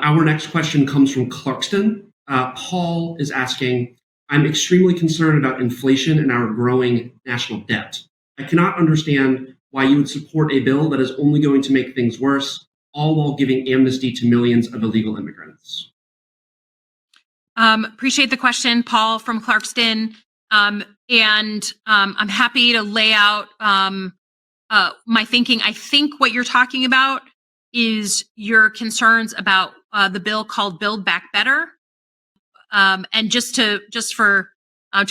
Our next question comes from Clarkston. Paul is asking, I'm extremely concerned about inflation and our growing national debt. I cannot understand why you would support a bill that is only going to make things worse, all while giving amnesty to millions of illegal immigrants. Appreciate the question, Paul from Clarkston. And I'm happy to lay out my thinking. I think what you're talking about is your concerns about the bill called Build Back Better. And just to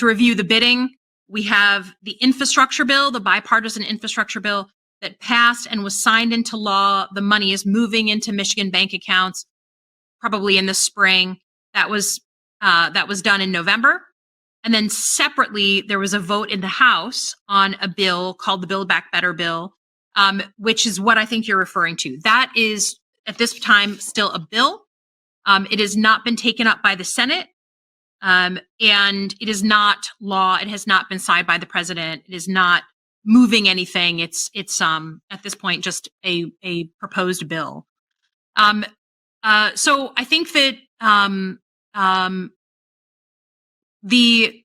review the bidding, we have the infrastructure bill, the bipartisan infrastructure bill that passed and was signed into law. The money is moving into Michigan bank accounts, probably in the spring. That was done in November. And then separately, there was a vote in the House on a bill called the Build Back Better bill, which is what I think you're referring to. That is, at this time, still a bill. It has not been taken up by the Senate, and it is not law. It has not been signed by the president. It is not moving anything. It's at this point just a proposed bill. So I think that the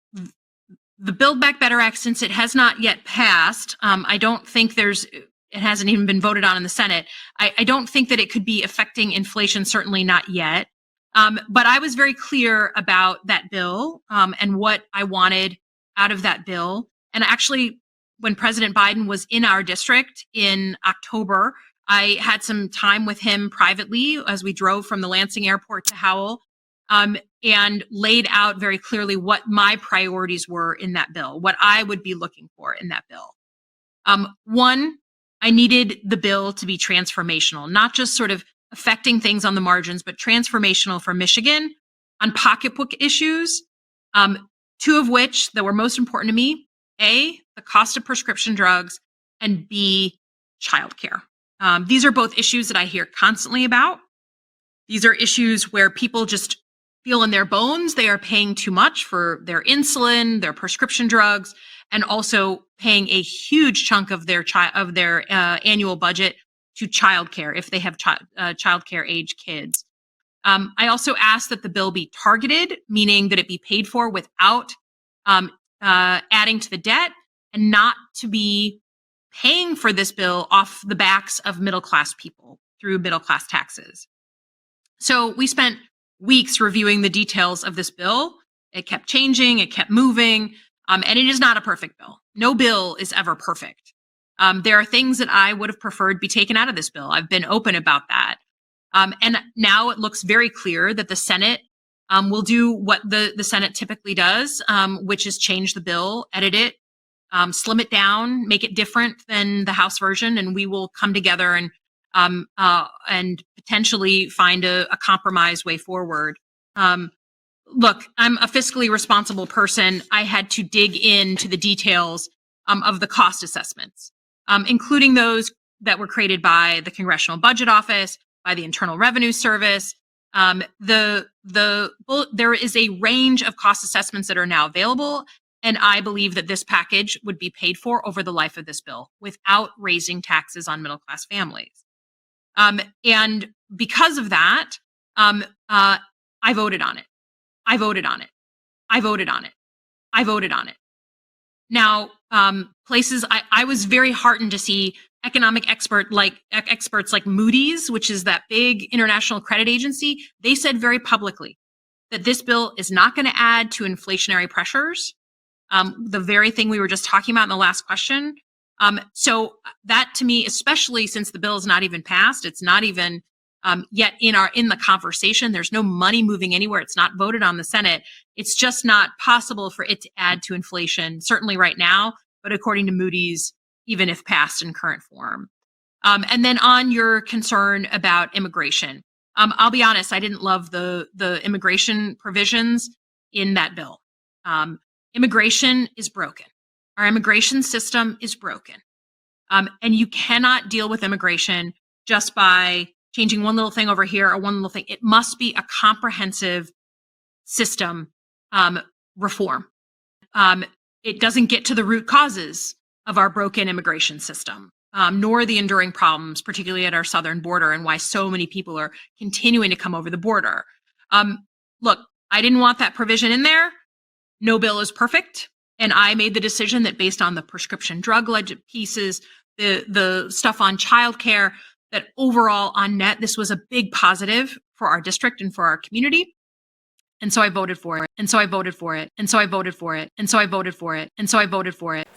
Build Back Better Act, since it has not yet passed, I don't think it hasn't even been voted on in the Senate. I don't think that it could be affecting inflation, certainly not yet. But I was very clear about that bill and what I wanted out of that bill. And actually, when President Biden was in our district in October, I had some time with him privately as we drove from the Lansing airport to Howell, and laid out very clearly what my priorities were in that bill, what I would be looking for in that bill. One, I needed the bill to be transformational, not just sort of affecting things on the margins, but transformational for Michigan on pocketbook issues, two of which that were most important to me: A, the cost of prescription drugs, and B, childcare. These are both issues that I hear constantly about. These are issues where people just feel in their bones they are paying too much for their insulin, their prescription drugs, and also paying a huge chunk of their annual budget to childcare if they have childcare age kids. I also asked that the bill be targeted, meaning that it be paid for without adding to the debt, and not to be paying for this bill off the backs of middle-class people through middle-class taxes. So we spent weeks reviewing the details of this bill. It kept changing, it kept moving, and it is not a perfect bill. No bill is ever perfect. There are things that I would have preferred be taken out of this bill. I've been open about that. And now it looks very clear that the Senate will do what the Senate typically does, which is change the bill, edit it, slim it down, make it different than the House version, and we will come together and potentially find a compromise way forward. Look, I'm a fiscally responsible person. I had to dig into the details of the cost assessments, including those that were created by the Congressional Budget Office, by the Internal Revenue Service. There is a range of cost assessments that are now available, and I believe that this package would be paid for over the life of this bill without raising taxes on middle-class families. And because of that, I voted on it. I voted on it. I voted on it. I voted on it. Now, places I was very heartened to see economic experts like Moody's, which is that big international credit agency. They said very publicly that this bill is not going to add to inflationary pressures. The very thing we were just talking about in the last question. So that, to me, especially since the bill is not even passed, it's not even yet in the conversation. There's no money moving anywhere. It's not voted on the Senate. It's just not possible for it to add to inflation, certainly right now, but according to Moody's, even if passed in current form. And then on your concern about immigration, I'll be honest, I didn't love the immigration provisions in that bill. Immigration is broken. Our immigration system is broken. And you cannot deal with immigration just by changing one little thing over here or one little thing. It must be a comprehensive system reform. It doesn't get to the root causes of our broken immigration system. nor the enduring problems, particularly at our southern border, and why so many people are continuing to come over the border. Look, I didn't want that provision in there. No bill is perfect. And I made the decision that based on the prescription drug pieces, the stuff on childcare, that overall on net, this was a big positive for our district and for our community. And so I voted for it. And so I voted for it. And so I voted for it. And so I voted for it. And so I voted for it.